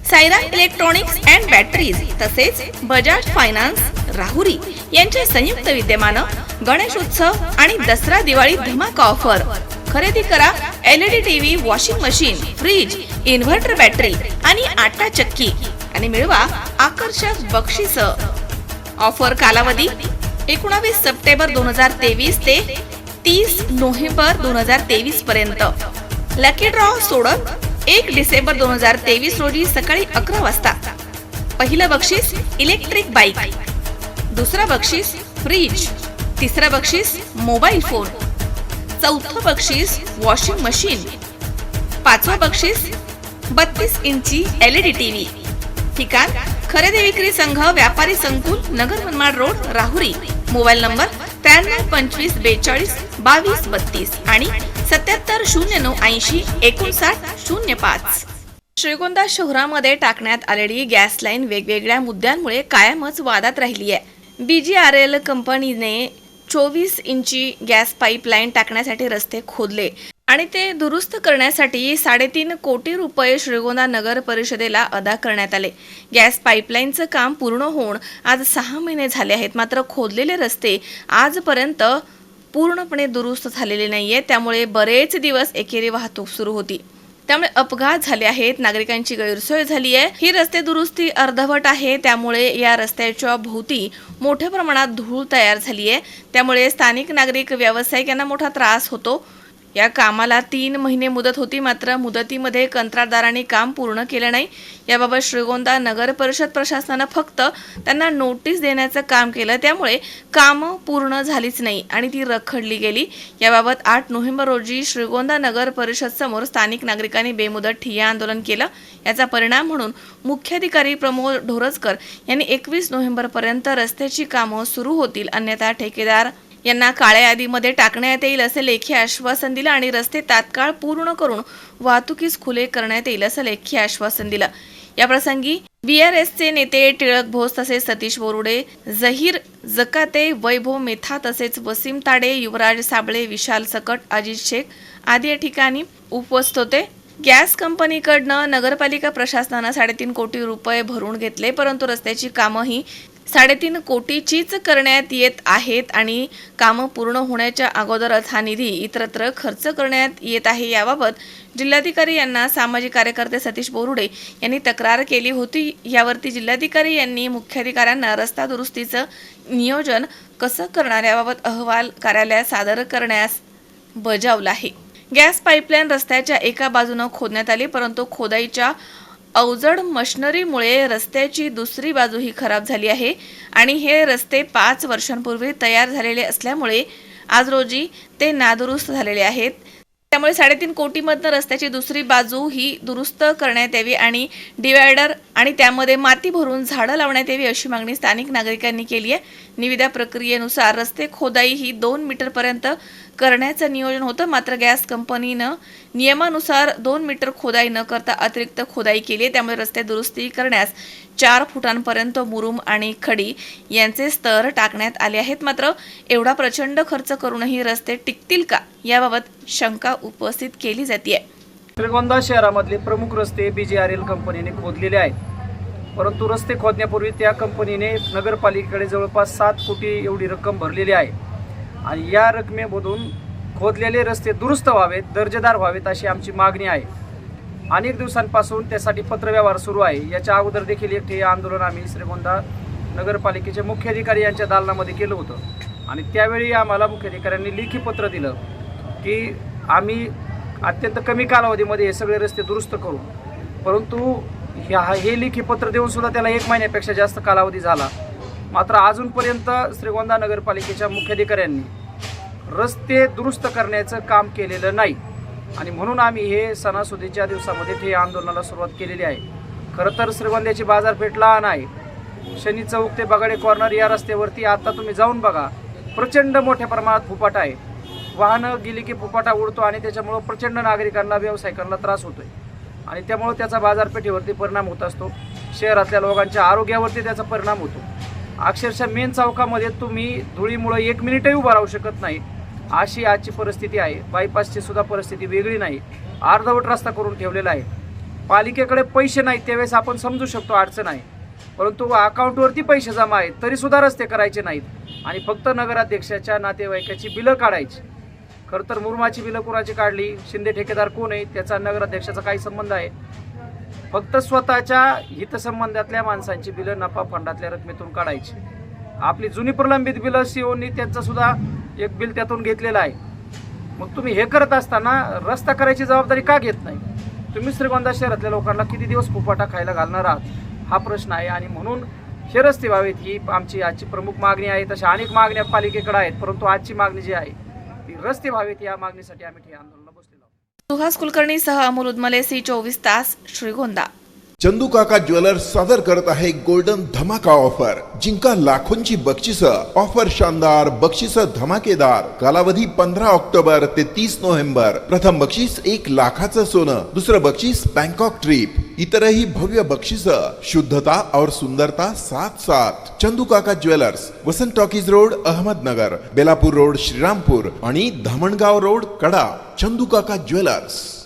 Saira electronics and batteries तसेच Bajaj finance Rahuri यांच्या संयुक्त विद्यमानं गणेश उत्सव आणि दसरा दिवाळी धमाका ऑफर खरेदी करा LED TV, washing machine, fridge, inverter battery आणि आटा चक्की आणि मिळवा आकर्षक बक्षीस। ऑफर कालावधी 19 सप्टेंबर 2023 ते 30 नोव्हेंबर 2023 पर्यंत। लकी ड्रॉ सोडत 1 डिसेंबर 2023 रोजी सकाळी 11 वाजता पहिलं बक्षीस इलेक्ट्रिक बाईक, दुसरं बक्षीस फ्रीज, तिसरं बक्षीस मोबाईल फोन, चौथं बक्षीस वॉशिंग मशीन, पाचवं बक्षीस 32 इंची LED टीव्ही। ठिकाण खरेदी विक्री संघ व्यापारी संकुल, नगर Manmad road, Rahuri. Mobile number 93 25 42 22 32 आणि 77 09 80 59 05। श्रीगोंदा शहरामध्ये टाकण्यात आलेली गॅस लाईन वेगवेगळ्या मुद्द्यांमुळे कायमच वादात राहिली आहे। BGRL कंपनीने 24 इंची गॅस पाईपलाईन टाकण्यासाठी रस्ते खोदले आणि ते दुरुस्त करण्यासाठी 3.5 कोटी रुपये श्रीगोंदा नगर परिषदेला अदा करण्यात आले। गॅस पाईपलाईनचं काम पूर्ण होऊन आज 6 महिने झाले आहेत, मात्र खोदलेले रस्ते आजपर्यंत पूर्णपणे दुरुस्त झालेले नाहीये। त्यामुळे बरेच दिवस एकेरी वाहतूक सुरू होती, त्यामुळे अपघात झाले आहेत, नागरिकांची गैरसोय झाली आहे। ही रस्ते दुरुस्ती अर्धवट आहे, त्यामुळे या रस्त्याच्या भोवती मोठ्या प्रमाणात धूळ तयार झाली आहे। त्यामुळे स्थानिक नागरिक, व्यावसायिक यांना मोठा त्रास होतो। या कामाला 3 महिने मुदत होती, मात्र मुदतीमध्ये कंत्राटदारांनी काम पूर्ण केलं नाही। याबाबत श्रीगोंदा नगर परिषद प्रशासनानं फक्त त्यांना नोटीस देण्याचं काम केलं, त्यामुळे कामं पूर्ण झालीच नाही आणि ती रखडली गेली। याबाबत 8 नोव्हेंबर रोजी श्रीगोंदा नगर परिषद समोर स्थानिक नागरिकांनी बेमुदत ठिय्या आंदोलन केलं। याचा परिणाम म्हणून मुख्याधिकारी प्रमोद ढोरजकर यांनी 21 नोव्हेंबर पर्यंत रस्त्याची कामं सुरू होतील, अन्यथा ठेकेदार यांना काळ्या यादीमध्ये टाकण्यात येईल असे लेखी आश्वासन दिलं आणि रस्ते तात्काळ पूर्ण करून वाहतुकीस खुले करण्यात येईल असं लेखी आश्वासन दिलं। या प्रसंगी BRSचे नेते टिळक भोस तसेच सतीश बोरुडे, जहीर जकाते, वैभव मेथा तसेच वसीम ताडे, युवराज साबळे, विशाल सकट, अजित शेख आदी या ठिकाणी उपस्थित होते। गॅस कंपनीकडनं नगरपालिका प्रशासनानं 3.5 कोटी रुपये भरून घेतले, परंतु रस्त्याची कामं ही 3.5 कोटीचीच करण्यात येत आहेत आणि कामं पूर्ण होण्याच्या अगोदरच हा निधी इतरत्र खर्च करण्यात येत आहे। याबाबत जिल्हाधिकारी यांना सामाजिक कार्यकर्ते सतीश बोरुडे यांनी तक्रार केली होती। यावरती जिल्हाधिकारी यांनी मुख्याधिकाऱ्यांना रस्ता दुरुस्तीचं नियोजन कसं करणार याबाबत अहवाल कार्यालयात सादर करण्यास बजावला आहे। गॅस पाईपलाईन रस्त्याच्या एका बाजूने खोदण्यात आली, परंतु खोदाईच्या अवजड मशिनरीमुळे रस्त्याची दुसरी बाजूही खराब झाली आहे आणि हे रस्ते 5 वर्षांपूर्वी तयार झालेले असल्यामुळे आज रोजी ते नादुरुस्त झालेले आहेत। त्यामुळे 3.5 कोटीमधनं रस्त्याची दुसरी बाजू ही दुरुस्त करण्यात यावी आणि डिवायडर आणि त्यामध्ये माती भरून झाडं लावण्यात यावी अशी मागणी स्थानिक नागरिकांनी केली आहे। निविदा प्रक्रियेनुसार रस्ते खोदाई ही 2 मीटर पर्यंत करण्याचं नियोजन होतं, मात्र गॅस कंपनीनं नियमानुसार 2 मीटर खोदाई न करता अतिरिक्त खोदाई केली। त्यामुळे रस्ते दुरुस्ती करण्यास 4 फुटांपर्यंत मुरुम आणि खडी यांचे स्तर टाकण्यात आले आहेत। मात्र एवढा प्रचंड खर्च करूनही रस्ते टिकतील का याबाबत शंका उपस्थित केली जाते। श्रीगोंदा शहरामधले प्रमुख रस्ते BGRL कंपनीने खोदलेले आहेत, परंतु रस्ते खोदण्यापूर्वी त्या कंपनीने नगरपालिकेकडे जवळपास 7 कोटी एवढी रक्कम भरलेली आहे आणि या रकमेमधून खोदलेले रस्ते दुरुस्त व्हावेत, दर्जेदार व्हावेत अशी आमची मागणी आहे। अनेक दिवसांपासून त्यासाठी पत्रव्यवहार सुरू आहे। याच्या अगोदर देखील एक ठिय्या आंदोलन आम्ही श्रीगोंदा नगरपालिकेचे मुख्याधिकारी यांच्या दालनामध्ये केलं होतं आणि त्यावेळी आम्हाला मुख्याधिकाऱ्यांनी लेखी पत्र दिलं की आम्ही अत्यंत कमी कालावधीमध्ये हे सगळे रस्ते दुरुस्त करू, परंतु हे लेखी पत्र देऊन सुद्धा त्याला 1 महिन्यापेक्षा जास्त कालावधी झाला। मात्र अजूनपर्यंत श्रीगोंदा नगरपालिकेच्या मुख्याधिकाऱ्यांनी रस्ते दुरुस्त करण्याचं काम केलेलं नाही आणि म्हणून आम्ही हे सणासुदीच्या दिवसामध्ये ठिय्या आंदोलनाला सुरुवात केलेली आहे। खरं तर श्रीगोंद्याची बाजारपेठ लहान आहे। शनी चौक ते बगाडे कॉर्नर या रस्त्यावरती आता तुम्ही जाऊन बघा, प्रचंड मोठ्या प्रमाणात फुपाटा आहे। वाहनं गेली की फुपाटा उडतो आणि त्याच्यामुळं प्रचंड नागरिकांना, व्यावसायिकांना त्रास होतोय आणि त्यामुळे त्याचा बाजारपेठेवरती परिणाम होत असतो, शहरातल्या लोकांच्या आरोग्यावरती त्याचा परिणाम होतो। अक्षरशः मेन चौकामध्ये तुम्ही धुळीमुळे 1 मिनिटही उभा राहू शकत नाही, अशी आजची परिस्थिती आहे। बायपासची सुद्धा परिस्थिती वेगळी नाही, अर्धवट रस्ता करून ठेवलेला आहे। पालिकेकडे पैसे नाहीत त्यावेळेस आपण समजू शकतो अडचण आहे, परंतु अकाउंटवरती पैसे जमा आहेत तरी सुद्धा रस्ते करायचे नाहीत आणि फक्त नगराध्यक्षाच्या नातेवाईकाची बिलं काढायची. खरं तर मुरमाची बिलं कोणाची काढली, शिंदे ठेकेदार कोण आहे त्याचा नगराध्यक्षाचा काही संबंध आहे? फक्त स्वतःच्या हितसंबंधातल्या माणसांची बिलं नफा फंडातल्या रकमेतून काढायची. आपली जुनी प्रलंबित बिलं सीओनी त्यांचं सुद्धा एक बिल त्यातून घेतलेलं आहे. मग तुम्ही हे करत असताना रस्ता करायची जबाबदारी का घेत नाही? तुम्ही श्रीगोंदा शहरातल्या लोकांना किती दिवस फुफाटा खायला घालणार आहात हा प्रश्न आहे. आणि म्हणून हे रस्ते व्हावेत ही आमची आजची प्रमुख मागणी आहे. तशा अनेक मागण्या पालिकेकडे आहेत, परंतु आजची मागणी जी आहे ती रस्ते व्हावेत या मागणीसाठी आम्ही हे आंदोलनाला बसलेलो आहोत. सुहास कुलकर्णीसह अमोल उदमले, सी24 तास, श्रीगोंदा. चंदू काका ज्वेलर्स सादर करत आहे गोल्डन धमाका ऑफर. जिंका लाखोंची बक्षिसं. ऑफर शानदार, बक्षिसं धमाकेदार. कालावधी 15 ऑक्टोबर ते 30 नोव्हेंबर. प्रथम बक्षीस 1 लाखाचं सोनं, दुसरं बक्षीस बँकॉक ट्रिप, इतरही भव्य बक्षिसं. शुद्धता और सुंदरता साथ साथ. Chandu Kaka jewellers, Vasant talkies road, Ahmednagar, Belapur road, Shrirampur आणि धामणगाव रोड, कडा. चंदू काका ज्वेलर्स.